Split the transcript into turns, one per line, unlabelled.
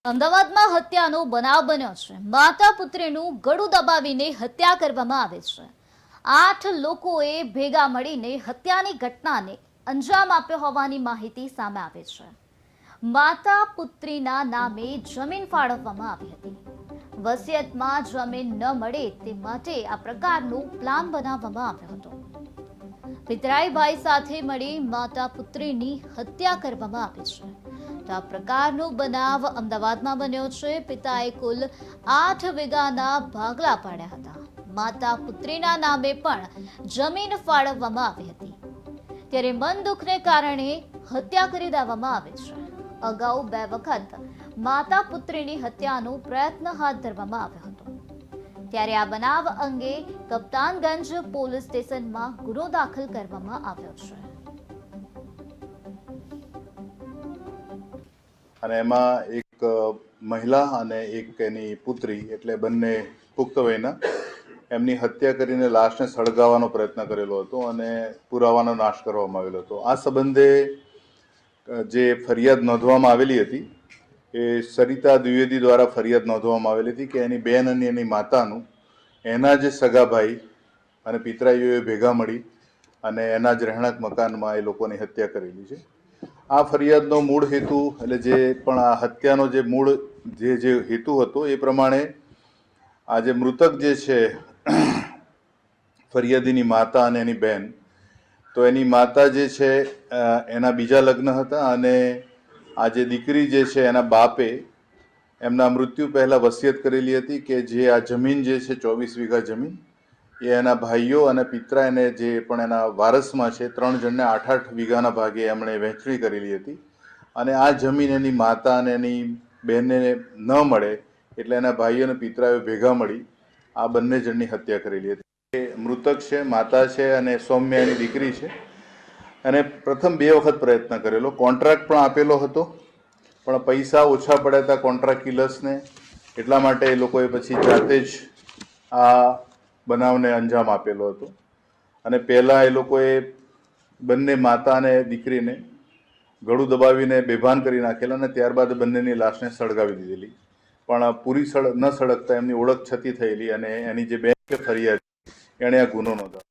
અમદાવાદમાં હત્યાનો બનાવ બન્યો છે। માતા પુત્રીનું ગળું દબાવીને હત્યા કરવામાં આવે છે। 8 લોકોએ ભેગા મળીને હત્યાની ઘટનાને અંજામ આપ્યો હોવાની માહિતી સામે આવી છે। માતા પુત્રીના નામે જમીન ફાળવવામાં આવી હતી। વસિયતમાં જમીન ન મળે તે માટે આ પ્રકારનું પ્લાન બનાવવામાં આવ્યો હતો। પિતરાઈ ભાઈ સાથે મળી માતા પુત્રીની હત્યા કરવામાં આવી છે। તો આ પ્રકારનો બનાવ અમદાવાદમાં બન્યો છે। પિતાએ કુલ 8 વીઘાના ભાગલા પાડ્યા હતા। માતા પુત્રીના નામે પણ જમીન ફાળવવામાં આવી હતી, ત્યારે મન દુઃખને કારણે હત્યા કરી દેવામાં આવી છે। અગાઉ 2 વખત માતા પુત્રીની હત્યાનો પ્રયત્ન હાથ ધરવામાં આવ્યો હતો, ત્યારે આ બનાવ અંગે કપ્તાનગંજ પોલીસ સ્ટેશનમાં ગુનો દાખલ કરવામાં આવ્યો છે।
અને એમાં એક મહિલા અને એક એની પુત્રી એટલે બંને પુખ્ત વયના એમની હત્યા કરીને લાશને સળગાવવાનો પ્રયત્ન કરેલો હતો અને પુરાવાનો નાશ કરવામાં આવેલો હતો। આ સંબંધે જે ફરિયાદ નોંધવામાં આવેલી હતી એ સરિતા દ્વિવેદી દ્વારા ફરિયાદ નોંધવામાં આવેલી હતી કે એની બેન અને એની માતાનું એના જે સગા ભાઈ અને પિતરાઈઓએ ભેગા મળી અને એના જ રહેણાંક મકાનમાં એ લોકોની હત્યા કરેલી છે। આ ફરિયાદનો મૂળ હેતુ એટલે જે પણ આ હત્યાનો જે મૂળ જે હેતુ હતો એ પ્રમાણે આ જે મૃતક જે છે ફરિયાદીની માતા અને એની બહેન, તો એની માતા જે છે એના બીજા લગ્ન હતા અને આ જે દીકરી જે છે એના બાપે એમના મૃત્યુ પહેલાં વસિયત કરેલી હતી કે જે આ જમીન જે છે 24 વીઘા જમીન એ એના ભાઈઓ અને પિતરા એને જે પણ એના વારસમાં છે 3 જણને 8-8 વીઘાના ભાગે એમણે વહેંચણી કરેલી હતી અને આ જમીન એની માતા અને એની બહેનને ન મળે એટલે એના ભાઈઓ અને પિતરાઓ ભેગા મળી આ બંને જણની હત્યા કરેલી હતી। મૃતક છે, માતા છે અને સૌમ્યા એની દીકરી છે। અને પ્રથમ 2 વખત પ્રયત્ન કરેલો, કોન્ટ્રાક્ટ પણ આપેલો હતો પણ પૈસા ઓછા પડ્યા હતા કોન્ટ્રાક્ટ કિલર્સને, એટલા માટે એ લોકોએ પછી જાતે જ આ બનાવને અંજામ આપેલો હતો। અને પહેલાં એ લોકોએ બંને માતા અને દીકરીને ગળું દબાવીને બેભાન કરી નાખેલા અને ત્યારબાદ બંનેની લાશને સળગાવી દીધેલી, પણ પૂરી ન સળગતા એમની ઓળખ છતી થયેલી અને એની જે બેન કે ફરિયાદ એણે આ ગુનો નોંધાવ્યો।